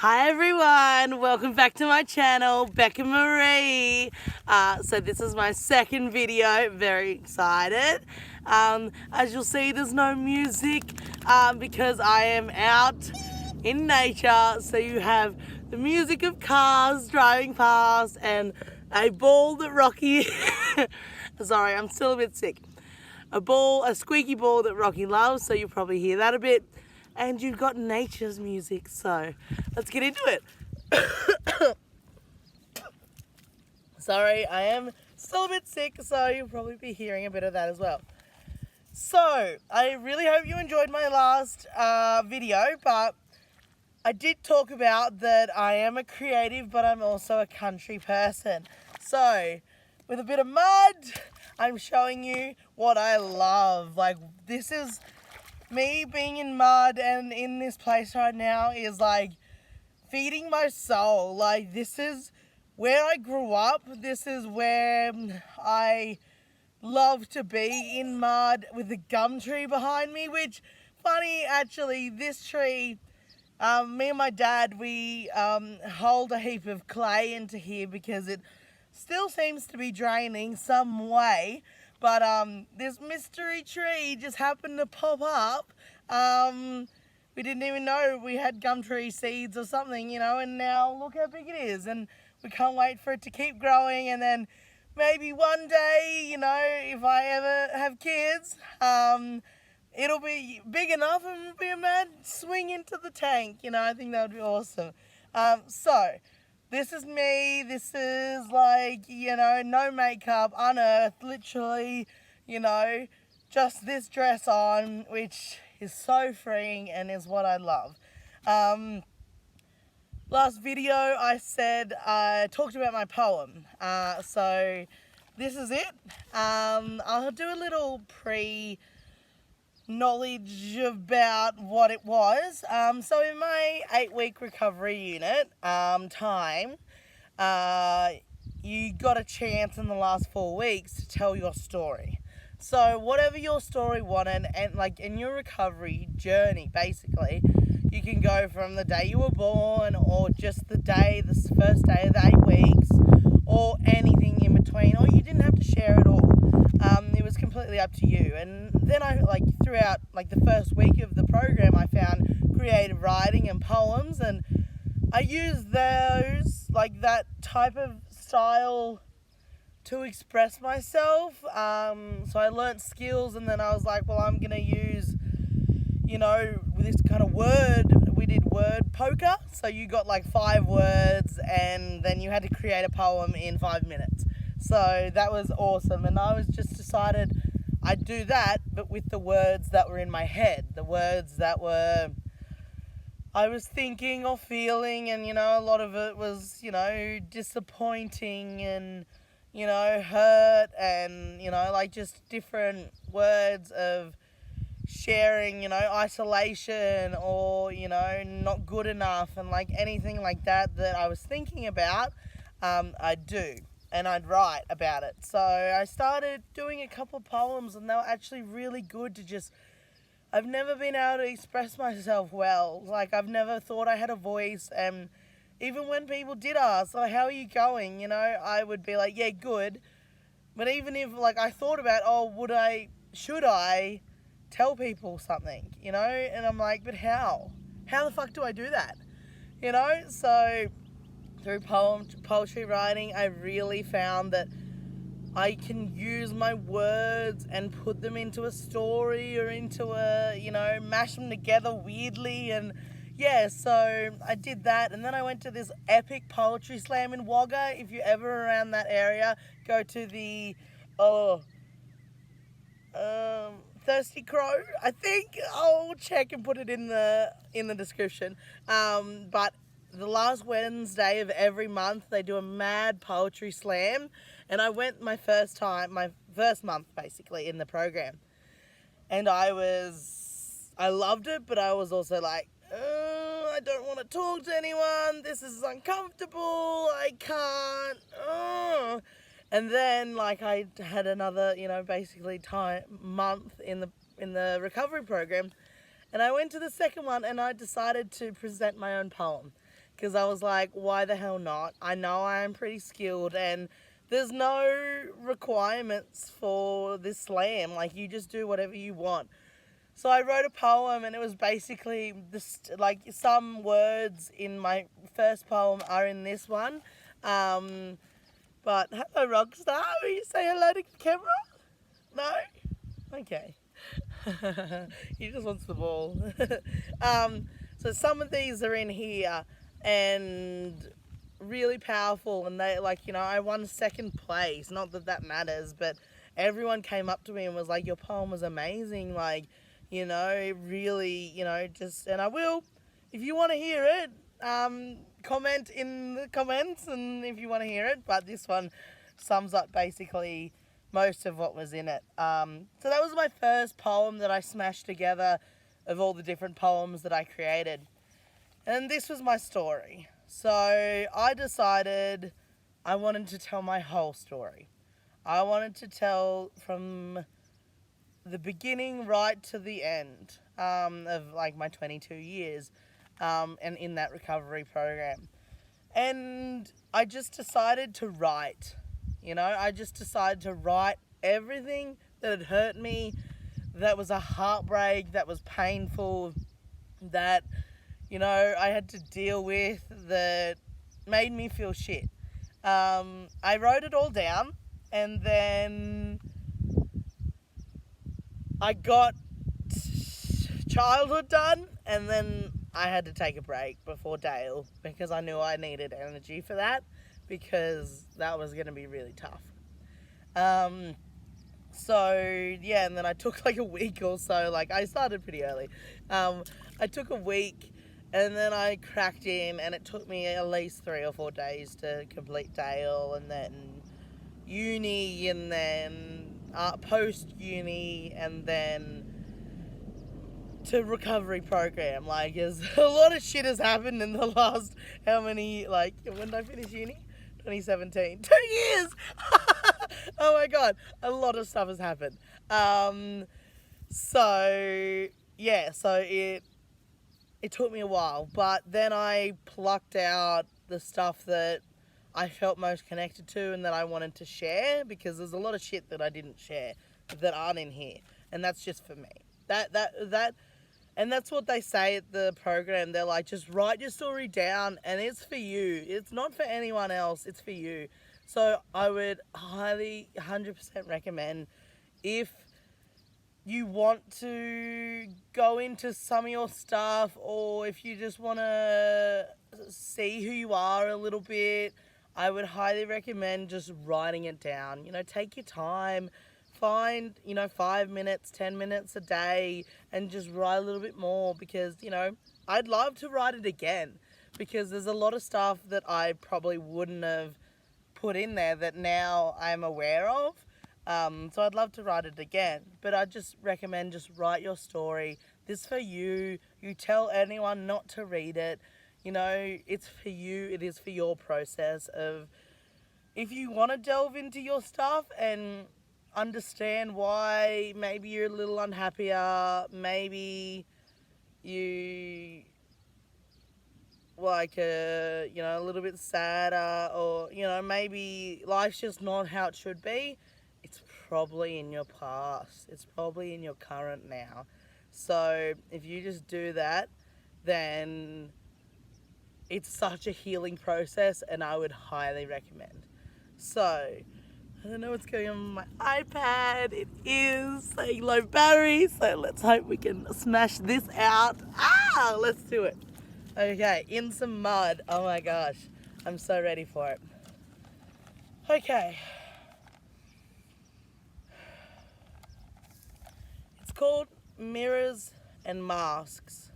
Hi everyone, welcome back to my channel, Becca Marie. So this is my second video, very excited. As you'll see, there's no music because I am out in nature. So you have the music of cars driving past and a ball that Rocky, sorry, I'm still a bit sick. A squeaky ball that Rocky loves, so you'll probably hear that a bit. And you've got nature's music, so let's get into it. Sorry, I am still a bit sick, so you'll probably be hearing a bit of that as well. So, I really hope you enjoyed my last video, but I did talk about that I am a creative, but I'm also a country person. So, with a bit of mud, I'm showing you what I love. Like, this is me being in mud and in this place right now is like feeding my soul. Like, this is where I grew up. This is where I love to be, in mud with the gum tree behind me, which, funny actually, this tree, me and my dad, we hold a heap of clay into here because it still seems to be draining some way. But this mystery tree just happened to pop up. We didn't even know we had gum tree seeds or something, and now look how big it is. And we can't wait for it to keep growing. And then maybe one day, if I ever have kids, it'll be big enough and it'll be a mad swing into the tank. I think that would be awesome. So, this is me. This is like, no makeup, unearthed, literally, just this dress on, which is so freeing and is what I love. Last video I talked about my poem. So this is it. I'll do a little knowledge about what it was. So in my 8-week recovery unit time, you got a chance in the last 4 weeks to tell your story. So whatever your story wanted, and like in your recovery journey, basically, you can go from the day you were born, or just the first day of the 8 weeks, or anything in between, or you didn't have to share it all. It was completely up to you. And then throughout the first week of the program, I found creative writing and poems, and I used those, that type of style, to express myself. So I learnt skills, and then I was like, well, I'm gonna use, this kind of we did word poker. So you got 5 words, and then you had to create a poem in 5 minutes. So that was awesome, and I was just decided I'd do that, but with the words that were in my head, the words that I was thinking or feeling, and a lot of it was disappointing and hurt, and just different words of sharing, isolation, or not good enough, and anything like that I was thinking about, I'd do, and I'd write about it. So I started doing a couple of poems, and they were actually really good to just, I've never been able to express myself well. I've never thought I had a voice, and even when people did ask, how are you going? I would be like, yeah, good. But even if I thought about, should I tell people something, and I'm like, but how? How the fuck do I do that? So through poetry writing, I really found that I can use my words and put them into a story, or into mash them together weirdly. And yeah, so I did that, and then I went to this epic poetry slam in Wagga. If you're ever around that area, go to the Thirsty Crow. I think I'll check and put it in the description. But the last Wednesday of every month, they do a mad poetry slam, and I went my first month basically in the program, and I loved it, but I was also like, I don't want to talk to anyone. This is uncomfortable. I can't. And then I had another, basically month in the recovery program, and I went to the second one, and I decided to present my own poem. because I was like, why the hell not? I know I am pretty skilled, and there's no requirements for this slam. Like, you just do whatever you want. So I wrote a poem, and it was basically this, like, some words in my first poem are in this one. But hello, Rockstar. Will you say hello to the camera? No? Okay. He just wants the ball. So some of these are in here, and really powerful, and they, like, you know, I won second place. Not that that matters, but everyone came up to me and was like, your poem was amazing. Like, you know, it really, you know, just, and I will, if you want to hear it, comment in the comments, and if you want to hear it, but this one sums up basically most of what was in it. So that was my first poem that I smashed together of all the different poems that I created. And this was my story. So I decided I wanted to tell my whole story. I wanted to tell from the beginning right to the end of like my 22 years and in that recovery program. And I just decided to write. You know, I just decided to write everything that had hurt me, that was a heartbreak, that was painful, that, you know, I had to deal with, that made me feel shit. I wrote it all down, and then I got childhood done, and then I had to take a break before Dale because I knew I needed energy for that, because that was going to be really tough. So yeah, and then I took like a week or so. Like, I started pretty early. I took a week, and then I cracked in, and it took me at least 3 or 4 days to complete Dale, and then uni, and then post uni, and then to recovery program. Like, a lot of shit has happened in the last, how many, like, when did I finish uni? 2017. 2 years! Oh my god, a lot of stuff has happened. So yeah, so it took me a while, but then I plucked out the stuff that I felt most connected to and that I wanted to share, because there's a lot of shit that I didn't share that aren't in here, and that's just for me. And that's what they say at the program. They're like, just write your story down, and it's for you. It's not for anyone else. It's for you. So I would highly 100% recommend, if you want to go into some of your stuff, or if you just want to see who you are a little bit, I would highly recommend just writing it down. You know, take your time. Find, 5 minutes, 10 minutes a day, and just write a little bit more, because, I'd love to write it again, because there's a lot of stuff that I probably wouldn't have put in there that now I'm aware of. So I'd love to write it again, but I just recommend just write your story. This is for you. You tell anyone not to read it. It's for you. It is for your process of, if you want to delve into your stuff and understand why maybe you're a little unhappier, maybe you like a little bit sadder, or maybe life's just not how it should be. It's probably in your past. It's probably in your current now. So if you just do that, then it's such a healing process, and I would highly recommend. So I don't know what's going on with my iPad. It is saying low battery, so let's hope we can smash this out. Let's do it. Okay, in some mud. Oh my gosh, I'm so ready for it. Okay. It's called Mirrors and Masks.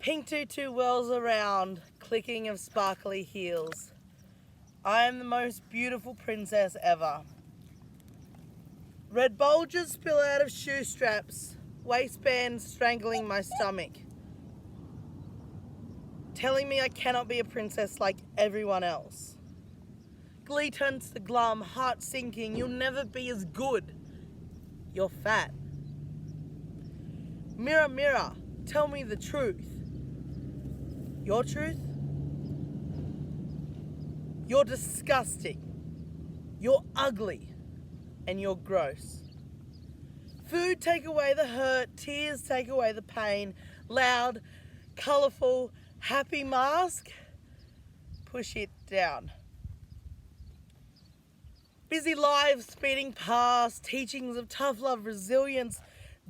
Pink tutu whirls around, clicking of sparkly heels. I am the most beautiful princess ever. Red bulges spill out of shoe straps, waistband strangling my stomach, telling me I cannot be a princess like everyone else. Glee turns to glum, heart sinking, you'll never be as good. You're fat. Mirror, mirror, tell me the truth. Your truth? You're disgusting. You're ugly. And you're gross. Food take away the hurt, tears take away the pain. Loud, colourful, happy mask, push it down. Busy lives speeding past, teachings of tough love, resilience,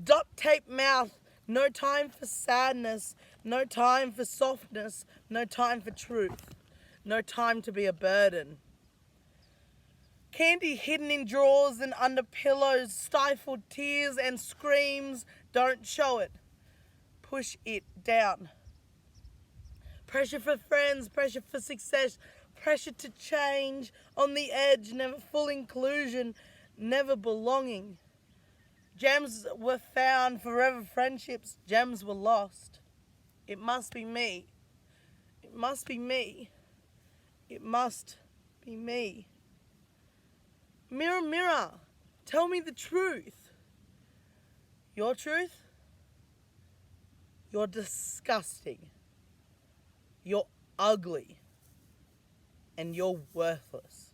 duct tape mouth, no time for sadness, no time for softness, no time for truth, no time to be a burden. Candy hidden in drawers and under pillows, stifled tears and screams, don't show it. Push it down. Pressure for friends, pressure for success, pressure to change, on the edge, never full inclusion, never belonging. Gems were found, forever friendships, gems were lost. It must be me. It must be me. It must be me. Mirror, mirror, tell me the truth. Your truth? You're disgusting. You're ugly. And you're worthless.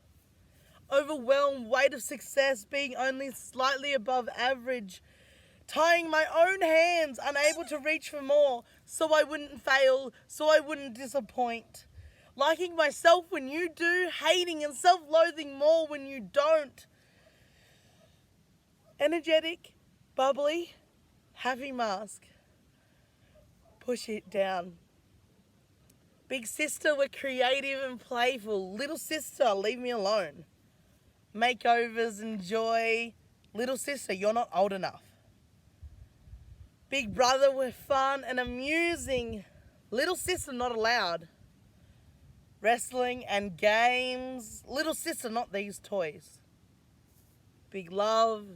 Overwhelmed, weight of success, being only slightly above average. Tying my own hands, unable to reach for more, so I wouldn't fail, so I wouldn't disappoint. Liking myself when you do, hating and self-loathing more when you don't. Energetic, bubbly, happy mask. Push it down. Big sister, we're creative and playful. Little sister, leave me alone. Makeovers and joy. Little sister, you're not old enough. Big brother, we're fun and amusing. Little sister, not allowed. Wrestling and games. Little sister, not these toys. Big love,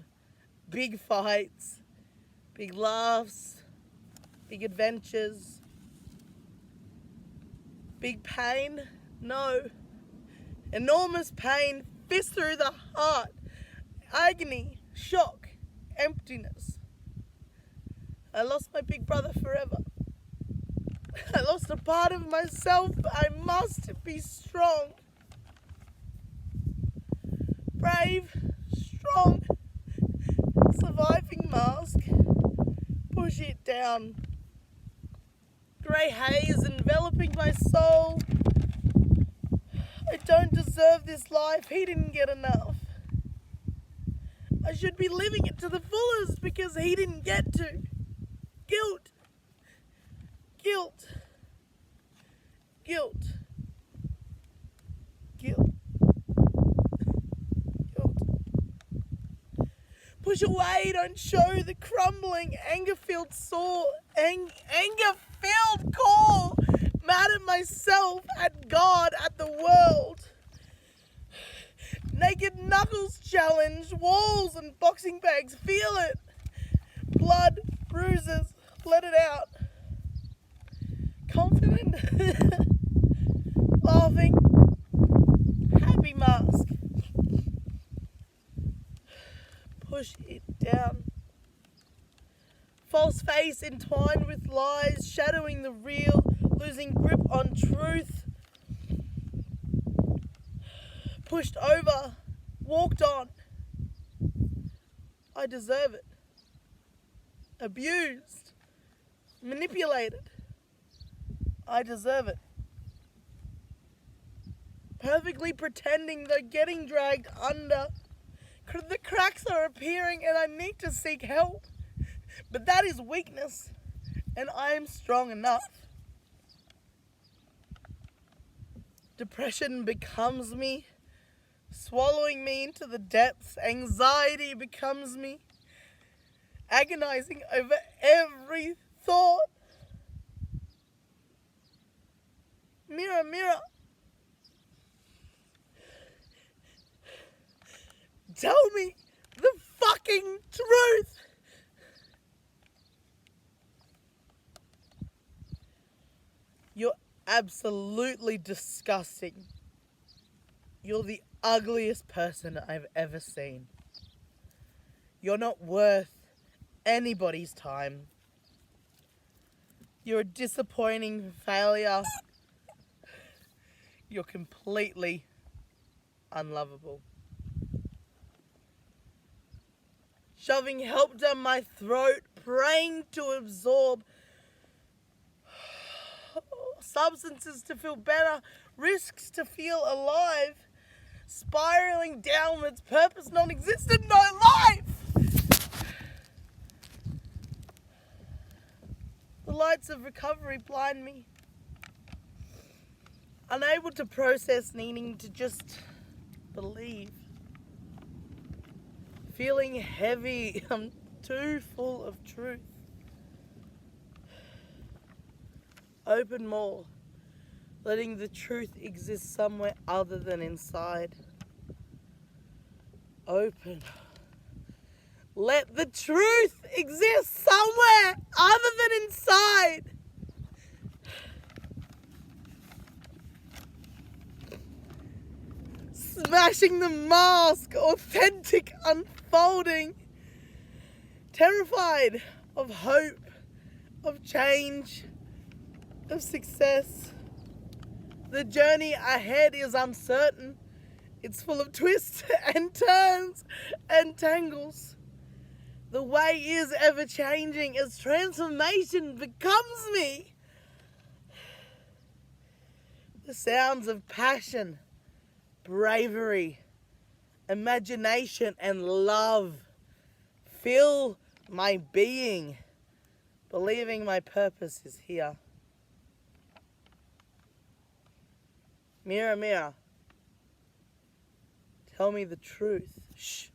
big fights, big laughs, big adventures. Big pain? No. Enormous pain, fist through the heart. Agony, shock, emptiness. I lost my big brother forever. I lost a part of myself. I must be strong. Brave, strong, surviving mask. Push it down. Grey haze enveloping my soul. I don't deserve this life. He didn't get enough. I should be living it to the fullest because he didn't get to. Guilt. Guilt. Guilt. Guilt. Guilt. Push away, don't show the crumbling, anger-filled sore, anger-filled core. Mad at myself, at God, at the world. Naked knuckles challenge, walls and boxing bags, feel it. Blood, bruises, let it out. Confident, laughing, happy mask. Push it down. False face entwined with lies, shadowing the real, losing grip on truth. Pushed over, walked on. I deserve it. Abused, manipulated. I deserve it. Perfectly pretending though getting dragged under. The cracks are appearing and I need to seek help. But that is weakness and I am strong enough. Depression becomes me, swallowing me into the depths. Anxiety becomes me, agonizing over every thought. Mirror, mirror, tell me the fucking truth. You're absolutely disgusting. You're the ugliest person I've ever seen. You're not worth anybody's time. You're a disappointing failure. You're completely unlovable. Shoving help down my throat, praying to absorb substances to feel better, risks to feel alive, spiraling downwards, purpose non-existent, no life. The lights of recovery blind me. Unable to process, needing to just believe. Feeling heavy, I'm too full of truth. Open more, letting the truth exist somewhere other than inside. Open. Let the truth exist somewhere other than inside. Smashing the mask, authentic unfolding. Terrified of hope, of change, of success. The journey ahead is uncertain. It's full of twists and turns and tangles. The way is ever changing as transformation becomes me. The sounds of passion, bravery, imagination, and love fill my being, believing my purpose is here. Mirror, mirror, tell me the truth. Shh.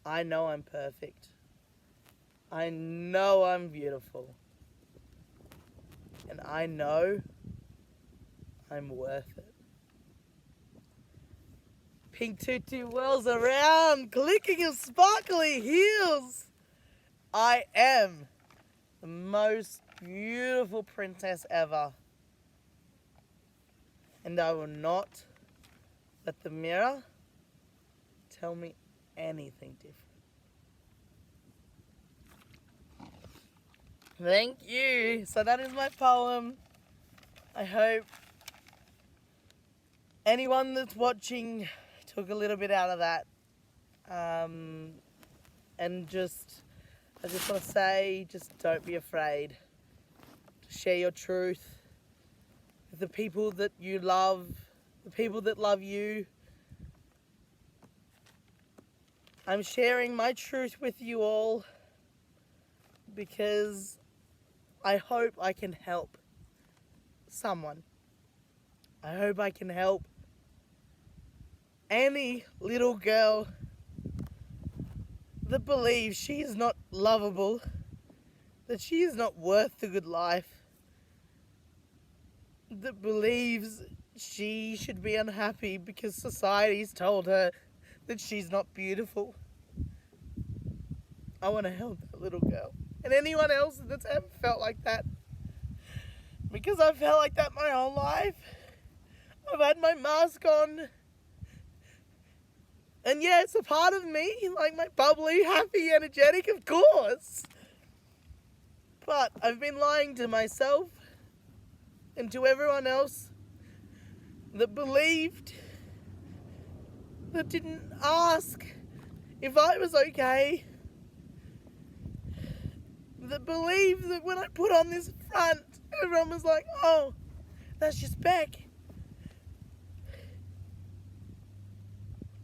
I know I'm perfect. I know I'm beautiful. And I know I'm worth it. Pink tutu whirls around, clicking of sparkly heels. I am the most beautiful princess ever. And I will not let the mirror tell me anything different. Thank you. So that is my poem. I hope anyone that's watching took a little bit out of that. And I just want to say, just don't be afraid to share your truth with the people that you love, the people that love you. I'm sharing my truth with you all because I hope I can help someone. I hope I can help any little girl that believes she is not lovable, that she is not worth the good life, that believes she should be unhappy because society's told her that she's not beautiful. I want to help that little girl. And anyone else that's ever felt like that. Because I've felt like that my whole life. I've had my mask on. And yeah, it's a part of me, like my bubbly, happy, energetic, of course. But I've been lying to myself and to everyone else that believed, that didn't ask if I was okay, that believed that when I put on this front, everyone was like, oh, that's just Beck.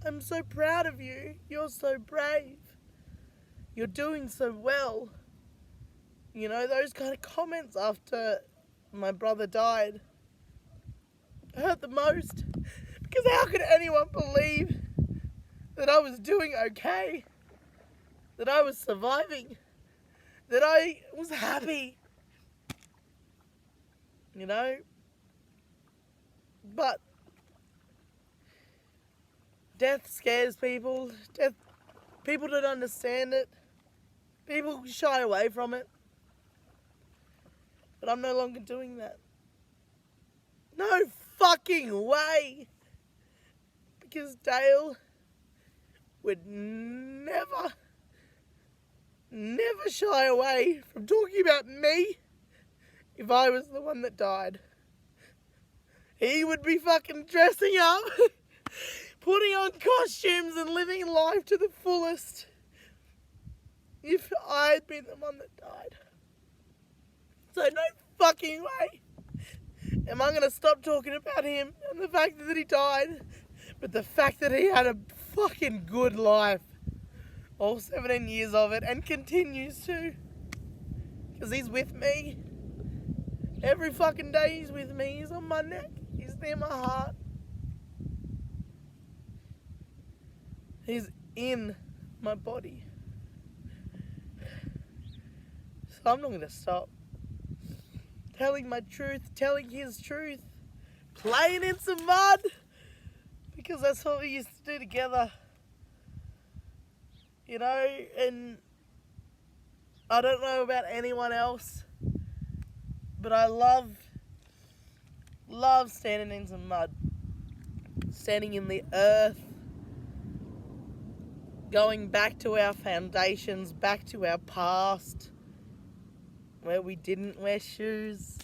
I'm so proud of you. You're so brave. You're doing so well. You know, those kind of comments after my brother died hurt the most. Because how could anyone believe that I was doing okay? That I was surviving? That I was happy? You know? But death scares people. People don't understand it. People shy away from it. But I'm no longer doing that. No fucking way. Because Dale would never never shy away from talking about me if I was the one that died. He would be fucking dressing up, putting on costumes and living life to the fullest if I had been the one that died. So no fucking way am I going to stop talking about him and the fact that he died, but the fact that he had a fucking good life, all 17 years of it, and continues to, because he's with me. Every fucking day he's with me. He's on my neck. He's near my heart. He's in my body. So I'm not going to stop telling my truth, telling his truth, playing in some mud, because that's what we used to do together. You know, and I don't know about anyone else, but I love standing in some mud, standing in the earth, going back to our foundations, back to our past, where we didn't wear shoes,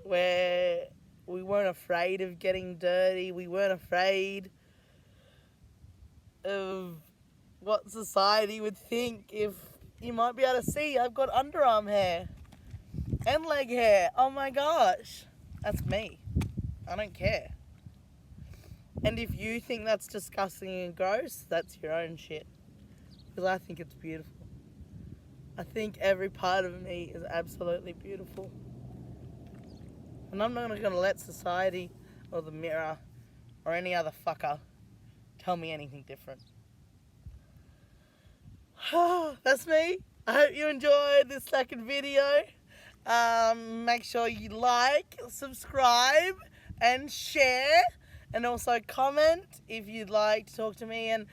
where we weren't afraid of getting dirty, we weren't afraid of what society would think. If you might be able to see, I've got underarm hair and leg hair. Oh my gosh, that's me. I don't care. And if you think that's disgusting and gross, that's your own shit, because I think it's beautiful. I think every part of me is absolutely beautiful. And I'm not going to let society or the mirror or any other fucker tell me anything different. That's me. I hope you enjoyed this second video. Make sure you like, subscribe, and share. And also comment if you'd like to talk to me. And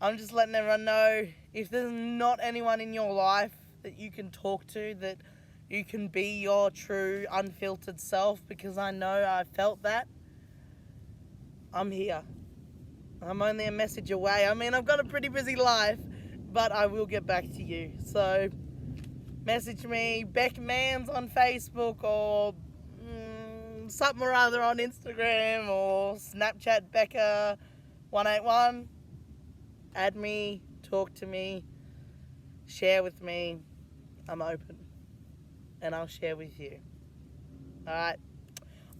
I'm just letting everyone know, if there's not anyone in your life that you can talk to, that you can be your true unfiltered self, because I know I felt that, I'm here. I'm only a message away. I mean, I've got a pretty busy life, but I will get back to you. So message me, Beck Mans on Facebook, or something or other on Instagram, or Snapchat Becca181. Add me, talk to me, share with me. I'm open, and I'll share with you. Alright,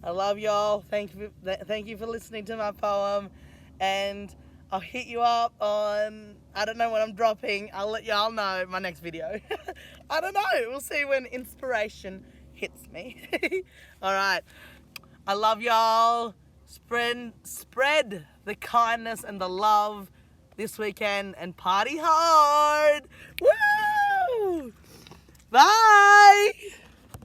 I love y'all. Thank you for listening to my poem, and I'll hit you up on, I don't know when I'm dropping. I'll let y'all know my next video. I don't know. We'll see when inspiration hits me. Alright, I love y'all. Spread the kindness and the love this weekend, and party hard. Woo! Bye!